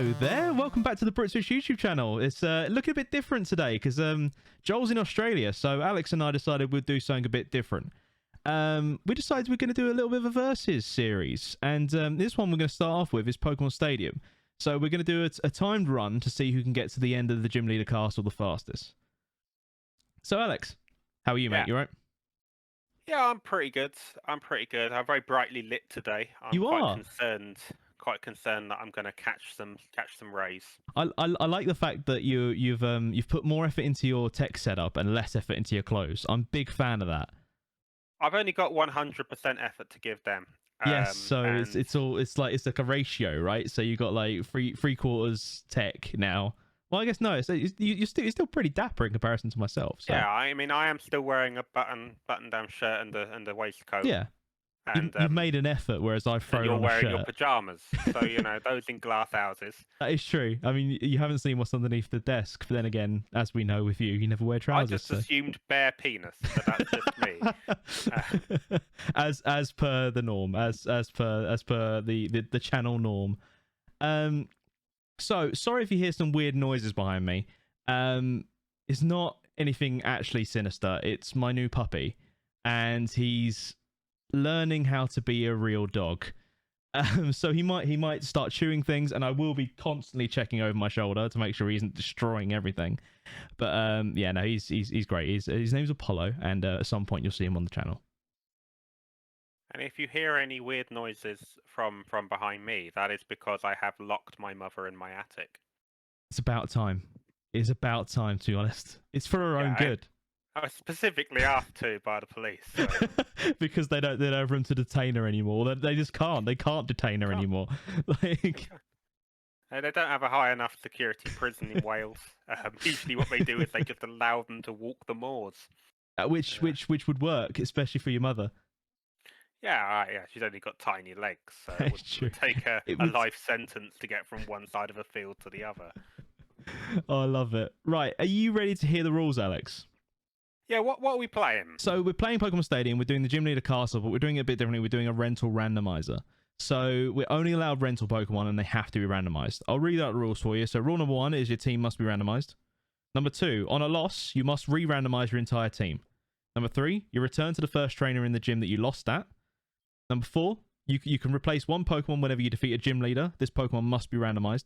Hello there, welcome back to the Britswitch YouTube channel. It's looking a bit different today because Joel's in Australia, so Alex and I decided we'd do something a bit different. We decided we're going to do a little bit of a versus series, and this one we're going to start off with is Pokémon Stadium. So we're going to do a timed run to see who can get to the end of the Gym Leader Castle the fastest. So Alex, how are you, mate? You all right? Yeah, I'm pretty good. I'm very brightly lit today. I'm quite concerned that I'm going to catch some rays. I like the fact that you've put more effort into your tech setup and less effort into your clothes. I'm a big fan of that. I've only got 100% effort to give them. Yes, so it's like a ratio, right? So you got like three quarters tech now. Well, I guess no. You're still pretty dapper in comparison to myself. So. Yeah, I mean, I am still wearing a button-down shirt and a waistcoat. Yeah. And you've made an effort, whereas I've thrown on a shirt. You're wearing your pajamas, so those in glass houses. That is true. I mean, you haven't seen what's underneath the desk, but then again, as we know with you, you never wear trousers. I just assumed bare penis, but that's just me. As per the norm, as per the channel norm. So sorry if you hear some weird noises behind me. It's not anything actually sinister. It's my new puppy, and he's learning how to be a real dog. So he might start chewing things, and I will be constantly checking over my shoulder to make sure he isn't destroying everything. But yeah, no, he's great. His name's Apollo, and at some point you'll see him on the channel. And if you hear any weird noises from behind me, that is because I have locked my mother in my attic. It's about time. It's about time, to be honest. It's for her own good. I was specifically asked to by the police. So. Because they don't have room to detain her anymore. They just can't. They can't detain her anymore. Like they don't have a high enough security prison in Wales. Usually, what they do is they just allow them to walk the moors. Which would work, especially for your mother. Yeah, she's only got tiny legs, so it would take her a life sentence to get from one side of a field to the other. Oh, I love it. Right, are you ready to hear the rules, Alex? Yeah, what are we playing? So we're playing Pokémon Stadium. We're doing the Gym Leader Castle, but we're doing it a bit differently. We're doing a rental randomizer. So we're only allowed rental Pokemon, and they have to be randomized. I'll read out the rules for you. So rule number 1 is your team must be randomized. Number 2, on a loss, you must re-randomize your entire team. Number 3, you return to the first trainer in the gym that you lost at. Number 4, you can replace one Pokemon whenever you defeat a gym leader. This Pokemon must be randomized.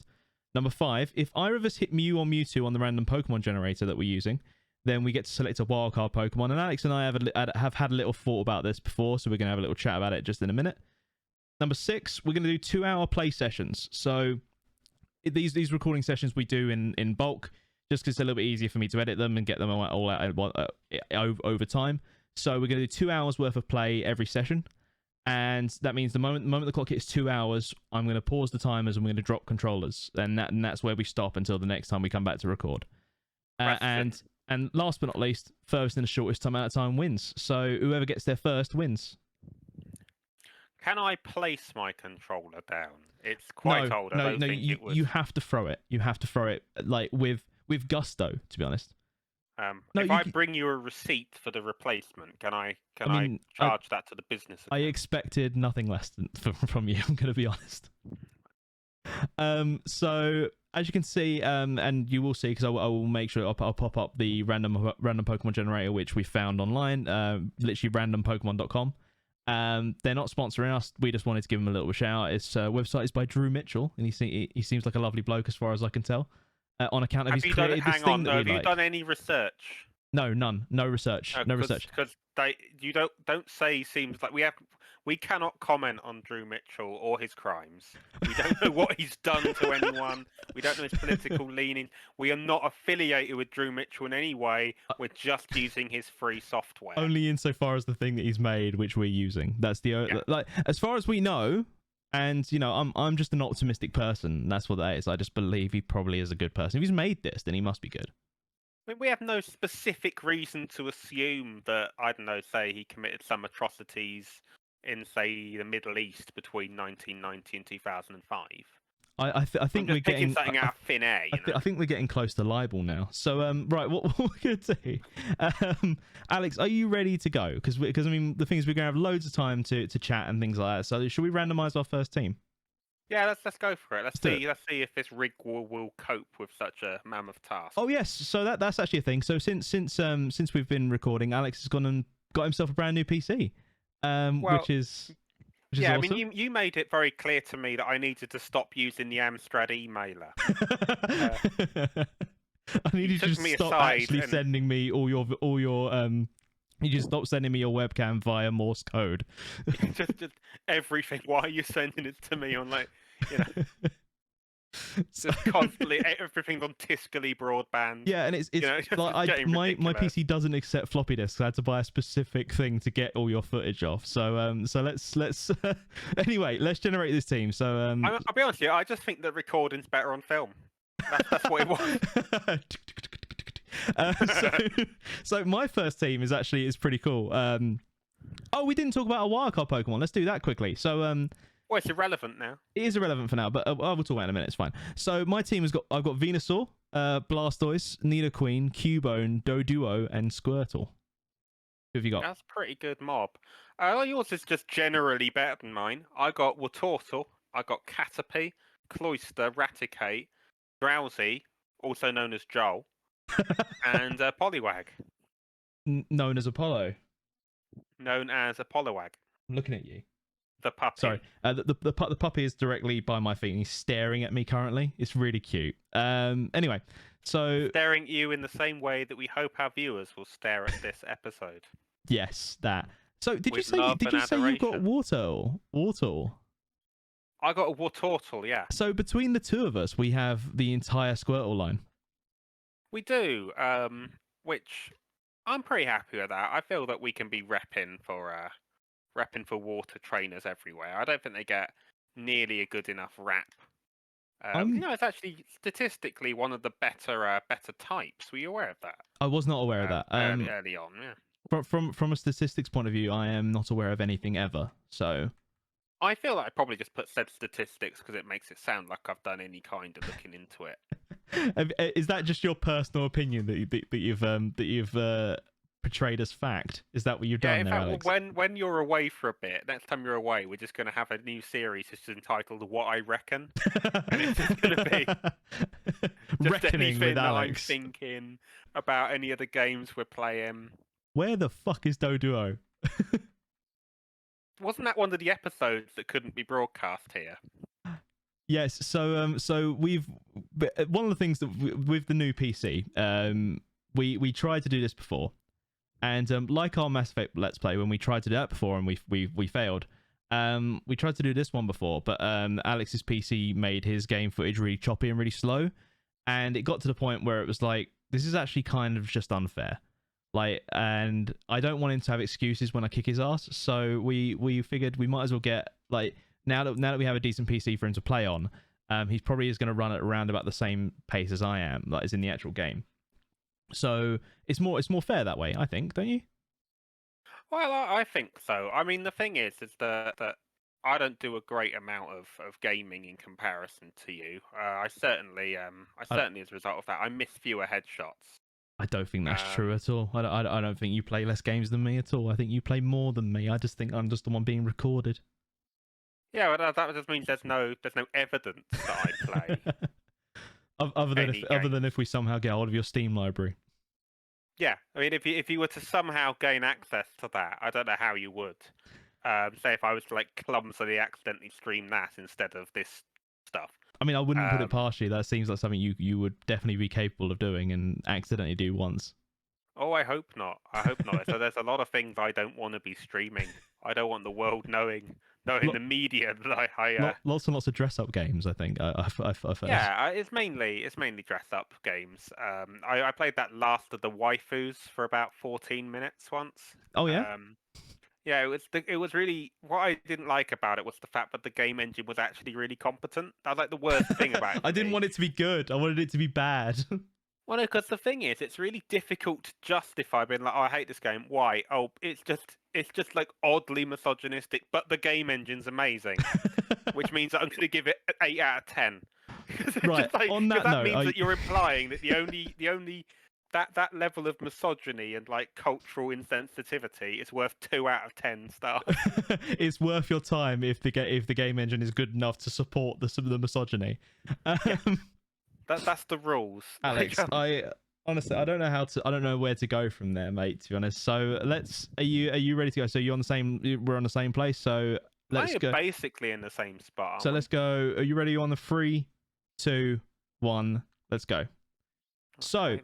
Number 5, if either of us hit Mew or Mewtwo on the random Pokemon generator that we're using, then we get to select a wildcard Pokemon. And Alex and I have had a little thought about this before, so we're going to have a little chat about it just in a minute. Number 6, we're going to do 2-hour play sessions. So these recording sessions we do in bulk, just because it's a little bit easier for me to edit them and get them all out over time. So we're going to do 2 hours worth of play every session. And that means the moment the clock hits 2 hours, I'm going to pause the timers and we're going to drop controllers. And that's where we stop until the next time we come back to record. And last but not least, furthest and the shortest amount of time wins. So whoever gets there first wins. Can I place my controller down? It's quite old. I don't think it would. You have to throw it. You have to throw it like with gusto, to be honest. If I bring you a receipt for the replacement, can I charge that to the business account? I expected nothing less from you. I'm going to be honest. So as you can see, and you will see, because I will make sure I'll pop up the random Pokemon generator which we found online, literally randompokemon.com. They're not sponsoring us. We just wanted to give them a little shout out. Its website is by Drew Mitchell, and he seems like a lovely bloke as far as I can tell. On account of he's created this thing that we like. Have you done any research? No, none. No research. No research. Because you don't say seems like we cannot comment on Drew Mitchell or his crimes. We don't know what he's done to anyone. We don't know his political leaning. We are not affiliated with Drew Mitchell in any way. We're just using his free software. Only insofar as the thing that he's made, which we're using. That's the like as far as we know. And I'm just an optimistic person. That's what that is. I just believe he probably is a good person. If he's made this, then he must be good. I mean, we have no specific reason to assume that, I don't know, say he committed some atrocities in, say, the Middle East between 1990 and 2005. I think we're getting something out of thin air. I think we're getting close to libel now. So right, what we're gonna do? Alex, are you ready to go? Because I mean, the thing is, we're gonna have loads of time to chat and things like that. So should we randomize our first team? Yeah, let's go for it. Let's do it. Let's see if this rig will cope with such a mammoth task. Oh yes, so that's actually a thing. So since we've been recording, Alex has gone and got himself a brand new PC, Well, which is yeah, awesome. I mean, you made it very clear to me that I needed to stop using the Amstrad emailer. I need you to just stop actually sending me all your you just stop sending me your webcam via Morse code. just everything. Why are you sending it to me on just constantly everything on Tiscali broadband? Yeah, and it's like my PC doesn't accept floppy disks. I had to buy a specific thing to get all your footage off. So let's anyway, let's generate this team. So I'll be honest with you, I just think that recording's better on film. That's what it was. So my first team is pretty cool. Oh, we didn't talk about a wildcard Pokemon. Let's do that quickly. So well, it's irrelevant now. It is irrelevant for now, but we'll talk about it in a minute. It's fine. So my team I've got Venusaur, Blastoise, Nidoqueen, Cubone, Doduo, and Squirtle. Who have you got? That's a pretty good mob. Yours is just generally better than mine. I got Wartortle, I got Caterpie, Cloyster, Raticate, Drowsy, also known as Joel, and Poliwag. Known as Apollo. Known as Apollowag. I'm looking at you. The puppy. Sorry, the puppy is directly by my feet and he's staring at me currently. It's really cute. Anyway, so staring at you in the same way that we hope our viewers will stare at this episode. Yes, that. So did you say you got Wartortle? I got a Wartortle, yeah. So between the two of us, we have the entire Squirtle line. We do, which I'm pretty happy with that. I feel that we can be repping for water trainers everywhere. I don't think they get nearly a good enough rap. It's actually statistically one of the better types. Were you aware of that? I was not aware of that. Early on, yeah. From a statistics point of view, I am not aware of anything ever. So I feel like I probably just said statistics because it makes it sound like I've done any kind of looking into it. Is that just your personal opinion that you've portrayed as fact? Is that what you've done there, Alex? When you're away for a bit, next time you're away, we're just going to have a new series just entitled "What I Reckon," and it's just going to be just reckoning with Alex. I'm thinking about any of the games we're playing. Where the fuck is Doduo? Wasn't that one of the episodes that couldn't be broadcast here? Yes. So we've one of the things that with the new PC, we tried to do this before. And like our Mass Effect Let's Play, when we tried to do that before and we failed, we tried to do this one before, but Alex's PC made his game footage really choppy and really slow, and it got to the point where it was like, this is actually kind of just unfair. Like, and I don't want him to have excuses when I kick his ass, so we figured we might as well get, like, now that we have a decent PC for him to play on, he's probably is going to run at around about the same pace as I am, like, as in the actual game. So it's more fair that way, I think, don't you? Well, I think so. I mean, the thing is that I don't do a great amount of gaming in comparison to you. I certainly, as a result of that, I miss fewer headshots. I don't think that's true at all. I don't think you play less games than me at all. I think you play more than me. I just think I'm just the one being recorded. Yeah, well, that just means there's no evidence that I play. Other than if we somehow get hold of your Steam library. Yeah, I mean, if you were to somehow gain access to that, I don't know how you would. Say if I was to like clumsily accidentally stream that instead of this stuff. I mean, I wouldn't put it past you. That seems like something you would definitely be capable of doing and accidentally do once. Oh, I hope not. I hope not. So there's a lot of things I don't want to be streaming. I don't want the world knowing the media that I lots and lots of dress up games. I think I've heard. Yeah, it's mainly dress up games. I played that Last of the Waifus for about 14 minutes once. Oh yeah. Yeah, it was really, what I didn't like about it was the fact that the game engine was actually really competent. That was like the worst thing about it. I didn't want it to be good. I wanted it to be bad. Well, no, because the thing is, it's really difficult to justify being like, oh, I hate this game. Why? Oh, it's just like oddly misogynistic, but the game engine's amazing, which means that I'm going to give it an 8 out of 10. Right. On that that note, means that you're implying that the only that level of misogyny and like cultural insensitivity is worth 2 out of 10 stars. It's worth your time if the game engine is good enough to support the misogyny. That's the rules. Alex, I honestly I don't know where to go from there, mate. To be honest, so are you ready to go? So we're on the same place. So let's go. Basically in the same spot. So let's go. Are you ready on the 3, 2, 1? Let's go. So,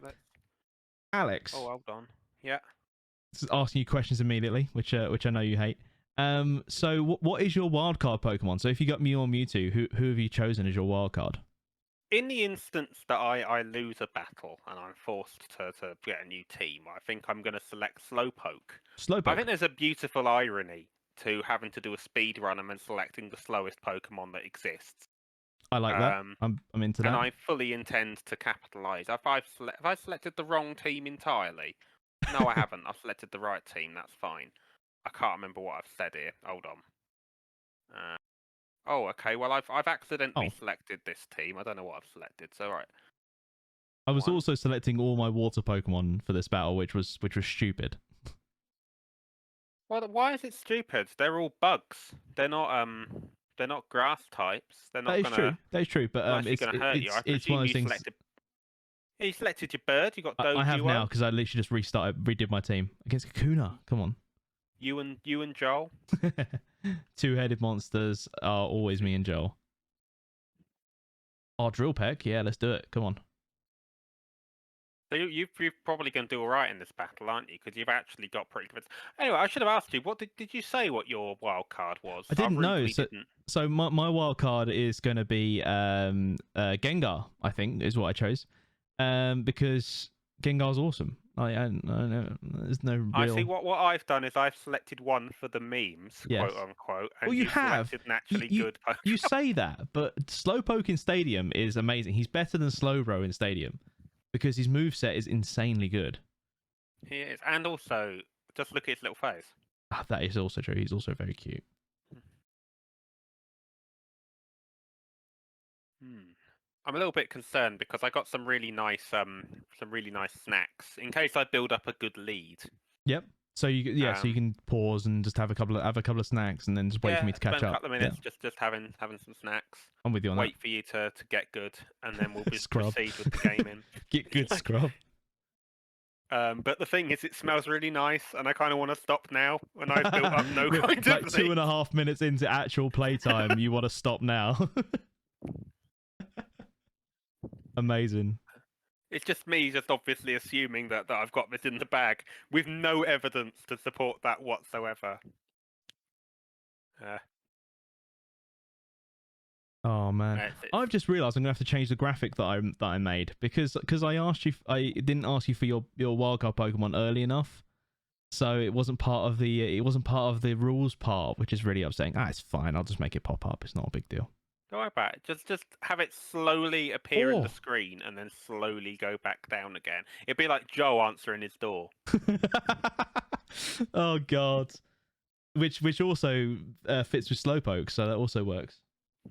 Alex. Oh, hold on. Yeah. Asking you questions immediately, which I know you hate. So what is your wildcard Pokemon? So if you got Mew or Mewtwo, who have you chosen as your wildcard? In the instance that I lose a battle and I'm forced to get a new team, I think I'm going to select Slowpoke. Slowpoke. I think there's a beautiful irony to having to do a speed run and then selecting the slowest Pokemon that exists. I like that. I'm into that. And I fully intend to capitalise. Have I selected the wrong team entirely? No, I haven't. I've selected the right team. That's fine. I can't remember what I've said here. Hold on. Oh, okay. Well, I've accidentally selected this team. I don't know what I've selected. So right. I was also selecting all my water Pokemon for this battle, which was stupid. Well, why is it stupid? They're all bugs. They're not grass types. They're not gonna. That is true. But it's gonna hurt you. I it's one of those things. You selected your bird. You got Doduo. I have now because I literally just redid my team against Kakuna. Come on. You and Joel. Two-headed monsters are always me and Joel. Oh, Drill Peck. Yeah, let's do it. Come on. So you're probably going to do all right in this battle, aren't you? Because you've actually got pretty good. Anyway, I should have asked you. What did you say? What your wild card was? I didn't know. So my wild card is going to be Gengar. I think is what I chose. Because Gengar's awesome. I don't know. There's no real... I see. What I've done is I've selected one for the memes, yes. quote unquote. And well, you have naturally good. You say that, but Slowpoke in Stadium is amazing. He's better than Slowbro in Stadium because his moveset is insanely good. He is, and also just look at his little face. That is also true. He's also very cute. I'm a little bit concerned because I got some really nice snacks in case I build up a good lead. Yep. So so you can pause and just have a couple of snacks and then just wait for me to catch up. A couple of minutes just having some snacks. I'm with you on that. Wait for you to get good, and then we'll just proceed with the gaming. Get good, scrub. But the thing is, it smells really nice, and I kind of want to stop now. And I've built up no kind of like 2.5 minutes into actual playtime, you want to stop now. Amazing. It's just me just obviously assuming that I've got this in the bag with no evidence to support that whatsoever. Oh man, I've just realised I'm gonna have to change the graphic that I made because I didn't ask you for your wildcard Pokemon early enough, so it wasn't part of the rules part, which is really upsetting. It's fine. I'll just make it pop up. It's not a big deal. Don't worry about it. Just have it slowly appear in the screen and then slowly go back down again. It'd be like Joe answering his door. Oh god, which also fits with Slowpoke, so that also works.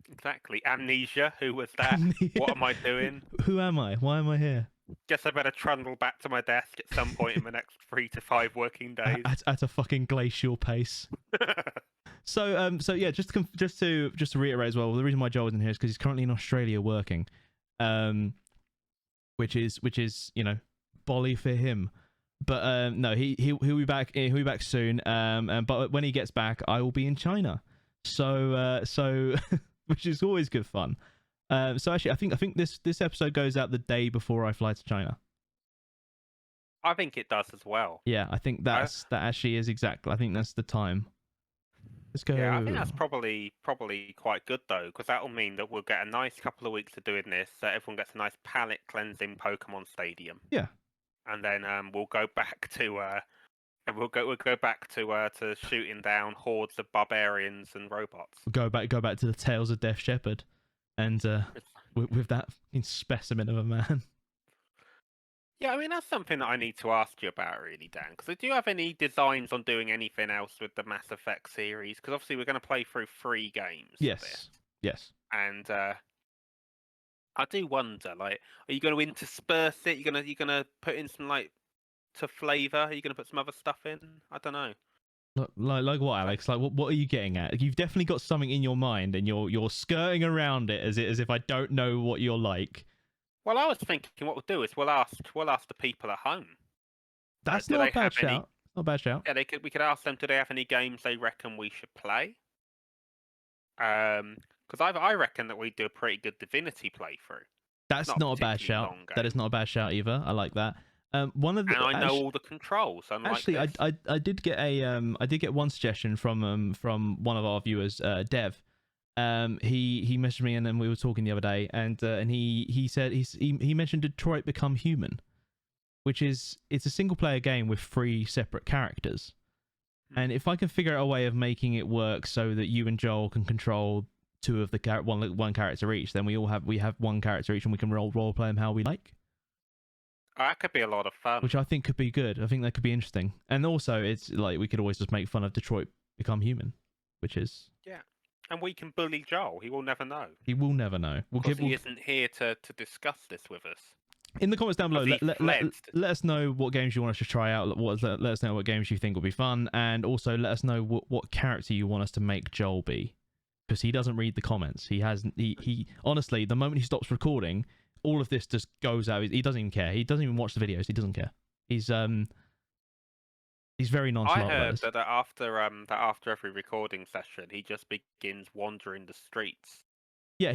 Exactly. Amnesia. Who was that? What am I doing? Who am I? Why am I here? Guess I better trundle back to my desk at some point in the next 3 to 5 working days. At a fucking glacial pace. So yeah, just to reiterate as well, the reason why Joel isn't here is because he's currently in Australia working, which is bolly for him. But no, he'll be back. He'll be back soon. But when he gets back, I will be in China. So which is always good fun. So actually, I think this episode goes out the day before I fly to China. I think it does as well. Yeah, I think that actually is exactly. I think that's the time. Let's go. Yeah, I think that's probably quite good though, because that'll mean that we'll get a nice couple of weeks of doing this, so everyone gets a nice palate cleansing Pokémon Stadium. Yeah. And then we'll go back to to shooting down hordes of barbarians and robots. Go back to the Tales of Death Shepherd, and with that specimen of a man. Yeah, I mean, that's something that I need to ask you about, really, Dan. Because do you have any designs on doing anything else with the Mass Effect series? Because obviously we're going to play through 3 games. Yes. Yes. And I do wonder, like, are you going to intersperse it? You're gonna put in some like to flavour? Are you gonna put some other stuff in? I don't know. Like what, Alex? Like what are you getting at? You've definitely got something in your mind, and you're skirting around it as if I don't know what you're like. Well, I was thinking what we'll do is we'll ask the people at home. That's Do not a they bad have any? shout. Not a bad shout. Yeah, we could ask them. Do they have any games they reckon we should play? Because I reckon that we do a pretty good Divinity playthrough. That's Not a not a bad particularly shout. long That is game. not a bad shout either. I like that. One of the And I know all the controls. Unlike actually, this. I did get I did get one suggestion from one of our viewers, Dev. He messaged me, and then we were talking the other day, and he said he mentioned Detroit Become Human, which it's a single player game with 3 separate characters. And if I can figure out a way of making it work so that you and Joel can control 2 of the one character each, then we have 1 character each, and we can role play them how we like. That could be a lot of fun. Which I think could be good. I think that could be interesting. And also, it's like we could always just make fun of Detroit Become Human, which is and we can bully Joel. He will never know. he will never know. Because he isn't here to discuss this with us. In the comments down below, Because he let us know what games you want us to try out. Let us know what games you think will be fun, and also let us know what character you want us to make Joel be, because he doesn't read the comments. He honestly, the moment he stops recording, all of this just goes out. He doesn't even care. He doesn't even watch the videos. He doesn't care. He's very nonchalant. I heard that after every recording session, he just begins wandering the streets. Yeah,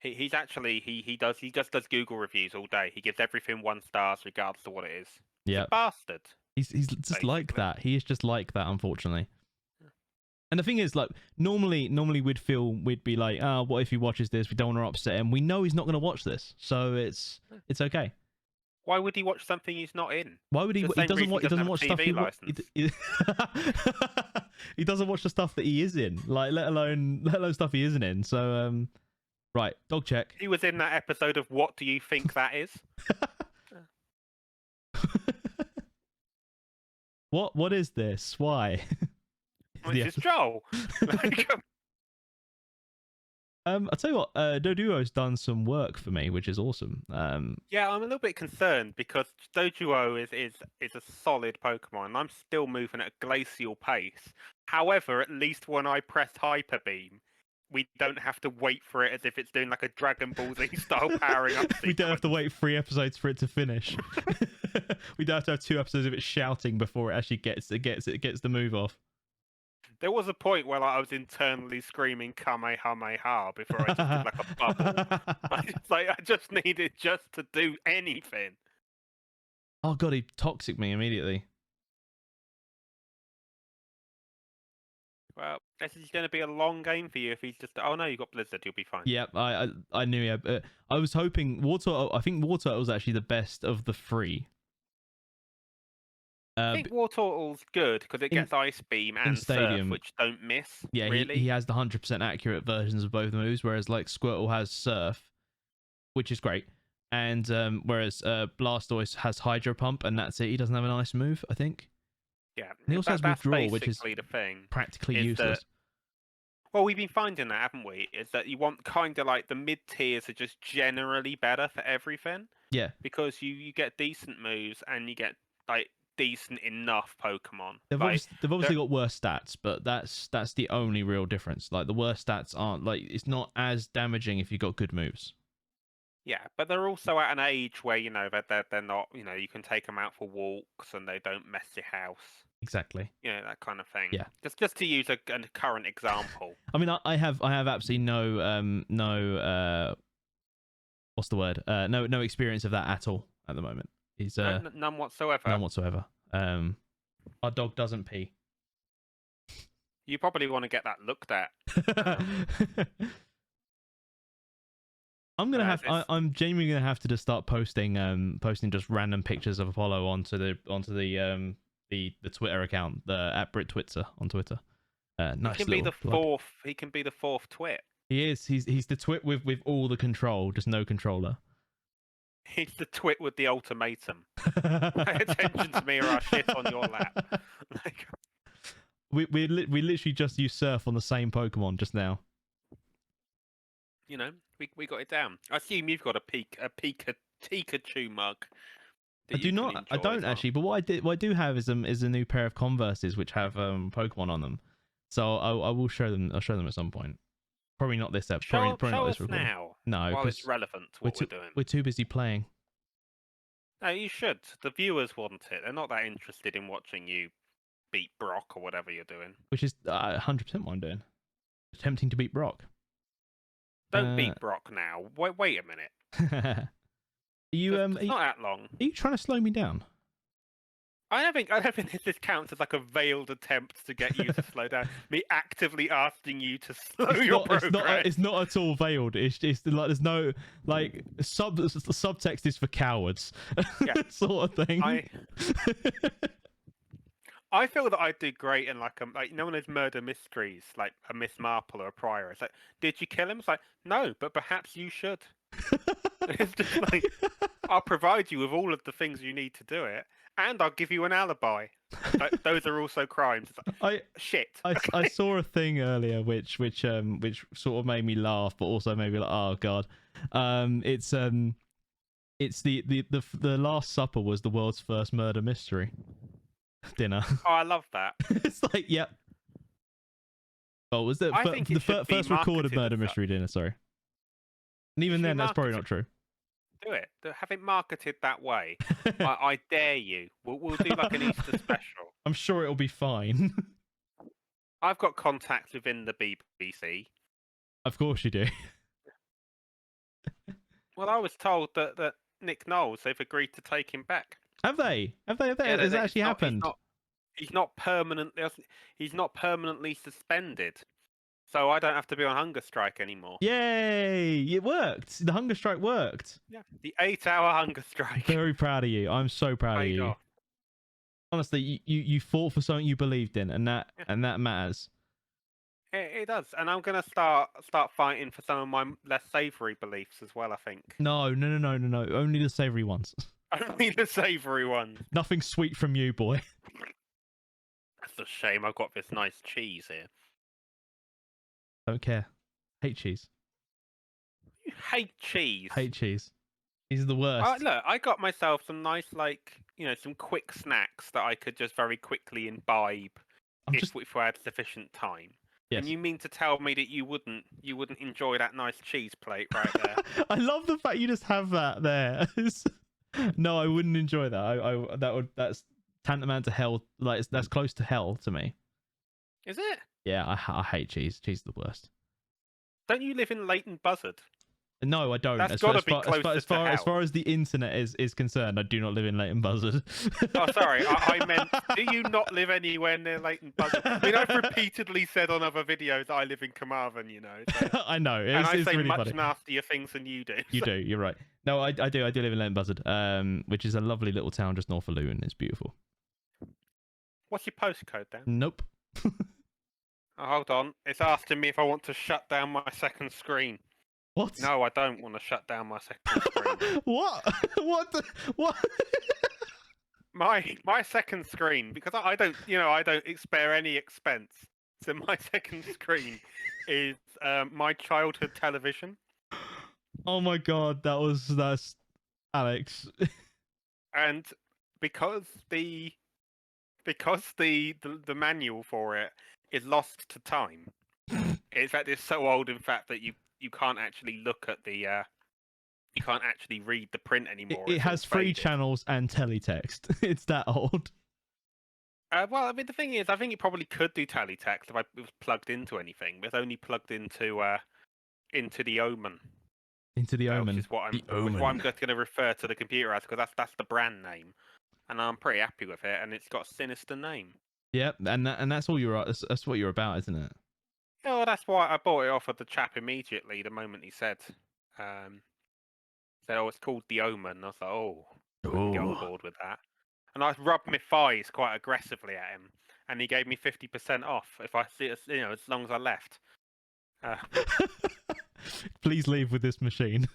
He's actually he just does Google reviews all day. He gives everything 1 stars regardless of what it is. He's a bastard. He's just basically like that. He is just like that, unfortunately. And the thing is, like, normally we'd be like, oh, what if he watches this? We don't want to upset him. We know he's not going to watch this, so it's okay. Why would he watch something he's not in? Why would he? He doesn't watch stuff he doesn't watch the stuff that he is in, like let alone stuff he isn't in. So right, dog check. He was in that episode of What Do You Think That Is? What is this? Why? This is Joel. I'll tell you what, Doduo's done some work for me, which is awesome. Yeah, I'm a little bit concerned because Doduo is a solid Pokemon. I'm still moving at a glacial pace. However, at least when I press Hyper Beam, we don't have to wait for it as if it's doing like a Dragon Ball Z style powering up. We don't have to wait 3 episodes for it to finish. We don't have to have 2 episodes of it shouting before it actually gets the move off. There was a point where I was internally screaming Kamehameha before I just did like a bubble. I just needed just to do anything. Oh god, he toxic me immediately. Well, this is going to be a long game for you if he's just. Oh no, you got Blizzard. You'll be fine. Yep, I knew. Yeah, I was hoping I think War Turtle was actually the best of the 3. I think War Turtle's good because it gets Ice Beam and Stadium, Surf, which don't miss. Yeah, really. He has the 100% accurate versions of both moves, whereas like Squirtle has Surf, which is great, and whereas Blastoise has Hydro Pump, and that's it. He doesn't have an Ice move, I think. Yeah, and he also has Withdrawal, which is the thing. Practically useless. Well, we've been finding that, haven't we? Is that you want kind of like the mid tiers are just generally better for everything. Yeah, because you get decent moves and you get like decent enough Pokemon. They've obviously got worse stats, but that's the only real difference. Like the worst stats aren't like it's not as damaging if you got good moves. Yeah, but they're also at an age where they're not, you can take them out for walks and they don't mess your house. Exactly. That kind of thing. Yeah. Just to use a current example. I mean, I have absolutely no what's the word? No experience of that at all at the moment. He's none whatsoever. None whatsoever. Our dog doesn't pee. You probably want to get that looked at. I'm genuinely gonna have to just start posting just random pictures of Apollo onto the Twitter account, the @BritTwitzer on Twitter. Nice. He can be the fourth. He can be the 4th twit. He is. He's the twit with all the control, just no controller. He's the twit with the ultimatum. Pay attention to me or I'll shit on your lap. We literally just used Surf on the same Pokemon just now. We got it down. I assume you've got a Pikachu mug. I do not. I don't actually. But what I do have is a new pair of Converses which have Pokemon on them. So I will show them. I'll show them at some point. Probably not this episode. Probably not show this us recording. now. No, while because it's relevant to what we're doing. We're too busy playing. No, you should. The viewers want it. They're not that interested in watching you beat Brock or whatever you're doing. Which is 100% what I'm doing. Attempting to beat Brock. Don't beat Brock now. Wait a minute. Are you it's not that long. Are you trying to slow me down? I don't think this counts as like a veiled attempt to get you to slow down. Me actively asking you to slow your progress. It's not at all veiled. It's like there's no like subtext is for cowards, sort of thing. I feel that I did great in like one of those murder mysteries, like a Miss Marple or a Prior. It's like, did you kill him? It's like, no, but perhaps you should. It's just like, I'll provide you with all of the things you need to do it, and I'll give you an alibi. Like, those are also crimes. Like, I saw a thing earlier which sort of made me laugh, but also made me like, oh god. It's the Last Supper was the world's first murder mystery dinner. Oh, I love that. It's like, yep. Oh, was the first recorded murder mystery dinner? Sorry. And even then, that's probably not true. Do it. Have it marketed that way. I dare you. We'll do like an Easter special. I'm sure it'll be fine. I've got contacts within the BBC. Of course you do. Well, I was told that Nick Knowles, they've agreed to take him back. Have they? Has that actually happened? He's not permanently suspended. So I don't have to be on hunger strike anymore. Yay! It worked. The hunger strike worked. Yeah, the 8-hour hunger strike. Very proud of you. I'm so proud of you. Honestly, you fought for something you believed in, and that matters. It does, and I'm gonna start fighting for some of my less savoury beliefs as well. I think. No. Only the savoury ones. Only the savoury ones. Nothing sweet from you, boy. That's a shame. I've got this nice cheese here. Don't care. Hate cheese. You hate cheese. Hate cheese. These are the worst. Look, I got myself some nice, some quick snacks that I could just very quickly imbibe if I had sufficient time. Yes. And you mean to tell me that you wouldn't enjoy that nice cheese plate right there? I love the fact you just have that there. No, I wouldn't enjoy that. That's tantamount to hell. Like that's close to hell to me. Is it? Yeah, I hate cheese. Cheese is the worst. Don't you live in Leighton Buzzard? No, I don't. That's got to be closer to hell. As far as the internet is concerned, I do not live in Leighton Buzzard. Oh, sorry. I meant, do you not live anywhere near Leighton Buzzard? I mean, I've repeatedly said on other videos that I live in Carmarthen, you know. So. I know. And I say really much funny. nastier things than you do. You do. You're right. No, I do. I do live in Leighton Buzzard, which is a lovely little town just north of Luton. It's beautiful. What's your postcode, Dan? Nope. Oh, hold on. It's asking me if I want to shut down my second screen. What? No, I don't want to shut down my second screen. What? What? My second screen, because I don't spare any expense. So my second screen is my childhood television. Oh my god, that's Alex. And because the manual for it is lost to time. In fact, it's so old, in fact, that you can't actually look at the you can't actually read the print anymore. It has 3 channels and teletext. It's that old. Well, I mean, the thing is, I think it probably could do teletext if it was plugged into anything. But it's only plugged into the Omen. Into the Omen. Which is what I'm going to refer to the computer as, because that's the brand name, and I'm pretty happy with it. And it's got a sinister name. Yep, and that's all you're. That's what you're about, isn't it? Yeah, well, that's why I bought it off of the chap immediately the moment he said, "Oh, it's called the Omen." I was like, "Oh, get on board with that." And I rubbed my thighs quite aggressively at him, and he gave me 50% off if I see it, as long as I left. Please leave with this machine.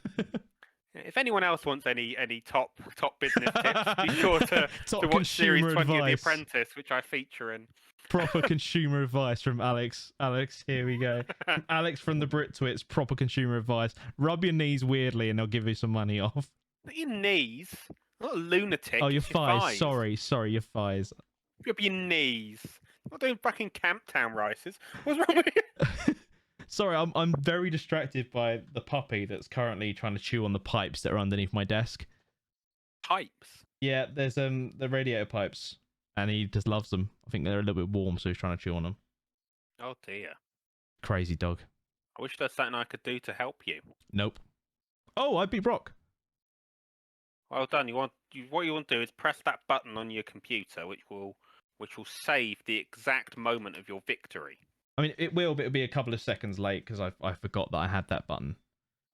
If anyone else wants any top business tips, be sure to Top watch Series consumer 20 of The advice. Apprentice, which I feature in. Proper consumer advice from Alex. Alex, here we go. Alex from the Brit Twits, proper consumer advice. Rub your knees weirdly and they'll give you some money off. Not your knees. Not a lunatic. Oh, your it's thighs. Sorry, your thighs. Rub your knees. I'm not doing fucking Camptown rices. What's wrong with you? Sorry, I'm very distracted by the puppy that's currently trying to chew on the pipes that are underneath my desk. Pipes? Yeah, there's the radiator pipes, and he just loves them. I think they're a little bit warm, so he's trying to chew on them. Oh dear. Crazy dog. I wish there's something I could do to help you. Nope. Oh, I beat Brock. Well done. What you want to do is press that button on your computer, which will save the exact moment of your victory. I mean, it will, but it'll be a couple of seconds late because I forgot that I had that button.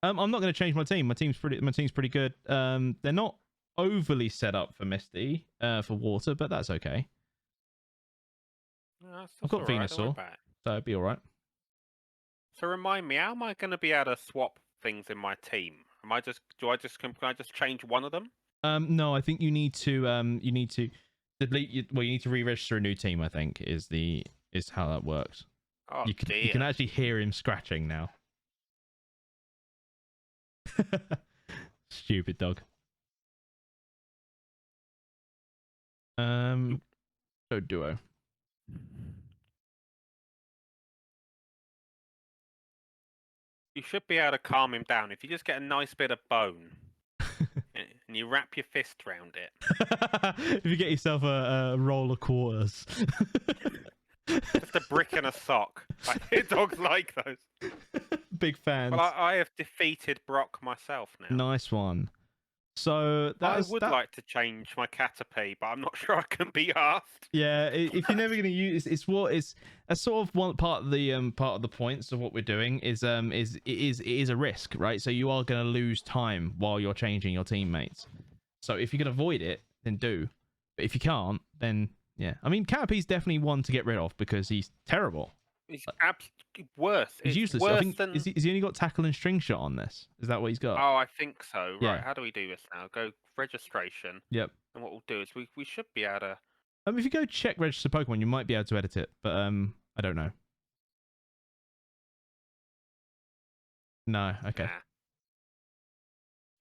I'm not going to change my team. My team's pretty good. They're not overly set up for Misty, for water, but that's okay. No, I've got Venusaur, so it'd be all right. So remind me, how am I going to be able to swap things in my team? Can I just change one of them? No, I think you need to delete. Well, you need to re-register a new team. I think is how that works. Oh dear. You can actually hear him scratching now. Stupid dog. So duo. You should be able to calm him down if you just get a nice bit of bone and you wrap your fist around it. If you get yourself a roll of quarters. Just a brick and a sock. I hear dogs like those. Big fans. Well, I have defeated Brock myself now. Nice one. So I would like to change my Caterpie, but I'm not sure I can be asked. Yeah, if you're never going to use it's a sort of one part of the points of what we're doing is it is a risk, right? So you are going to lose time while you're changing your teammates. So if you can avoid it, then do. But if you can't, then yeah. I mean, Caterpie's definitely one to get rid of because he's terrible. He's absolutely worse. He's useless. Worse I think than... is he only got tackle and string shot on this? Is that what he's got? Oh, I think so. Right. Yeah. How do we do this now? Go registration. Yep. And what we'll do is we should be able to. If you go check register Pokemon, you might be able to edit it, but I don't know. No. Okay. Nah.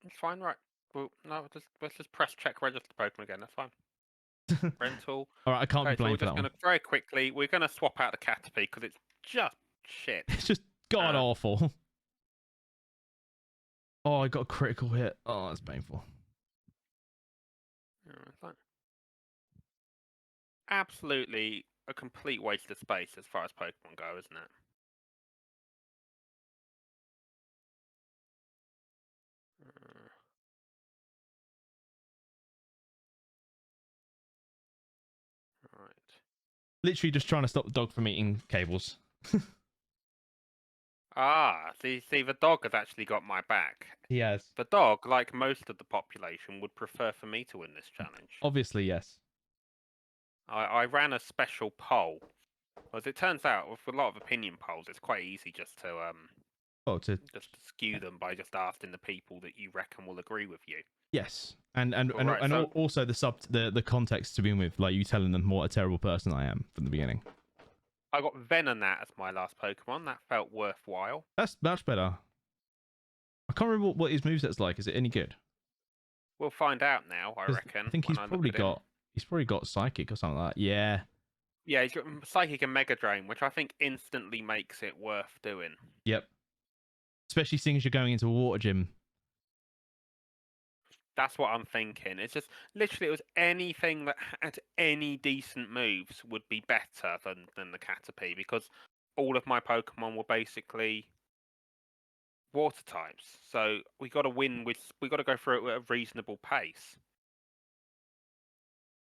It's fine, right? Well, no, let's just press check register Pokemon again. That's fine. Rental. All right, I can't be So blamed we're for just that going one. to very quickly. We're going to swap out the Caterpie because it's just shit. It's just god awful. Oh, I got a critical hit. Oh, that's painful. Absolutely a complete waste of space as far as Pokemon go, isn't it? Right. Literally just trying to stop the dog from eating cables. See, the dog has actually got my back. He has. The dog, like most of the population, would prefer for me to win this challenge. Obviously, yes. I ran a special poll. As it turns out, with a lot of opinion polls, it's quite easy just to just to skew them by just asking the people that you reckon will agree with you. Yes, and Right, so... also the context to begin with, like you telling them what a terrible person I am from the beginning. I got Venonat as my last Pokemon. That felt worthwhile. That's much better. I can't remember what his moveset's like. Is it any good? We'll find out now, I reckon. I think he's probably got Psychic or something like that. Yeah. Yeah, he's got Psychic and Mega Drain, which I think instantly makes it worth doing. Yep. Especially seeing as you're going into a water gym. That's what I'm thinking. It's just literally it was anything that had any decent moves would be better than the Caterpie because all of my Pokemon were basically water types. So we got to go through it at a reasonable pace.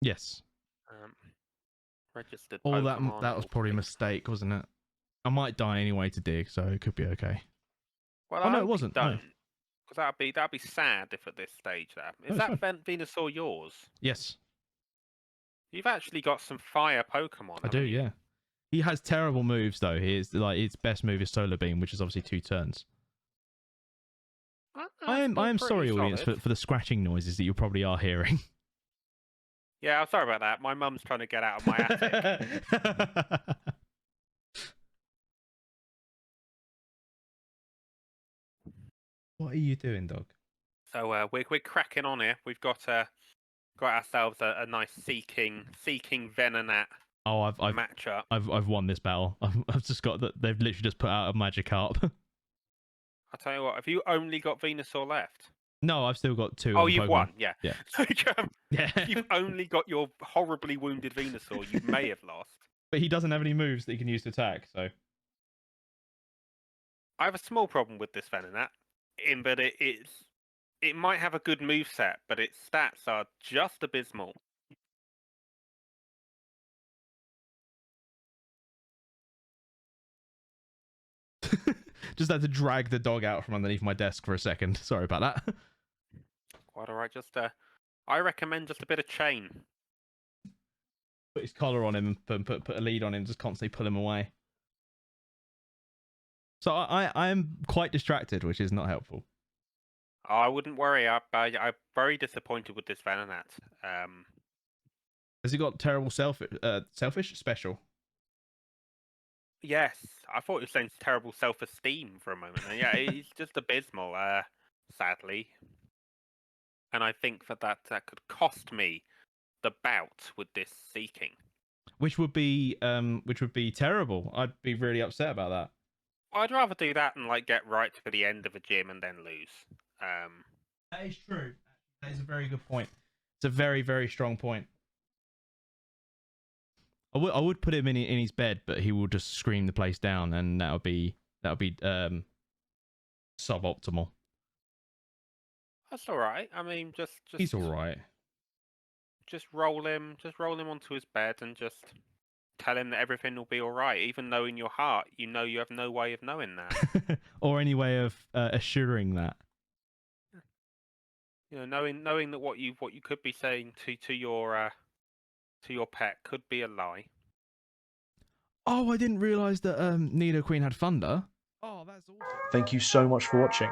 Yes. Registered. Oh, Pokemon, that was probably a mistake, wasn't it? I might die anyway to dig, so it could be okay. Well, oh no, it wasn't. Don't. No. Because that'd be sad if at this stage that happened. Is that Venusaur yours? Yes. You've actually got some fire Pokemon. I do, yeah. He has terrible moves though. His best move is Solar Beam, which is obviously 2 turns. I am still sorry, pretty audience, solid. for the scratching noises that you probably are hearing. Yeah, I'm sorry about that. My mum's trying to get out of my attic. What are you doing, dog? So we're cracking on here. We've got ourselves a nice seeking Venonat Oh, matchup. I've won this battle. I've just got that. They've literally just put out a Magikarp. I'll tell you what. Have you only got Venusaur left? No, I've still got 2 Oh, other you've Pokemon. won. Yeah. Yeah. If Yeah. you've only got your horribly wounded Venusaur, you may have lost. But he doesn't have any moves that he can use to attack, so. I have a small problem with this Venonat, in that it might have a good move set, but its stats are just abysmal. Just had to drag the dog out from underneath my desk for a second. Sorry about that. Quite alright. Just I recommend just a bit of chain. Put his collar on him and put a lead on him, just constantly pull him away. So I am quite distracted, which is not helpful. Oh, I wouldn't worry. I'm very disappointed with this Venonat. Has he got terrible selfish special? Yes, I thought you were saying terrible self-esteem for a moment. And yeah, he's just abysmal, sadly. And I think that could cost me the bout with this seeking. Which would be terrible. I'd be really upset about that. I'd rather do that than like get right to the end of a gym and then lose. That is true. That is a very good point. It's a very, very strong point. I would put him in his bed, but he will just scream the place down, and that would be suboptimal. That's all right. I mean, just He's all right. Just roll him onto his bed and just tell him that everything will be all right, even though in your heart you know you have no way of knowing that. Or any way of assuring that. You know, knowing that what you could be saying to your pet could be a lie. Oh, I didn't realise that Nidoqueen had Thunder. Oh, that's awesome. Thank you so much for watching.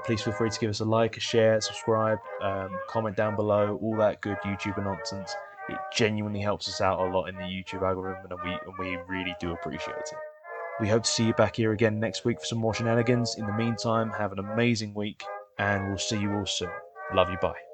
Please feel free to give us a like, a share, subscribe, comment down below, all that good YouTuber nonsense. It genuinely helps us out a lot in the YouTube algorithm, and we really do appreciate it. We hope to see you back here again next week for some more shenanigans. In the meantime, have an amazing week, and we'll see you all soon. Love you, bye.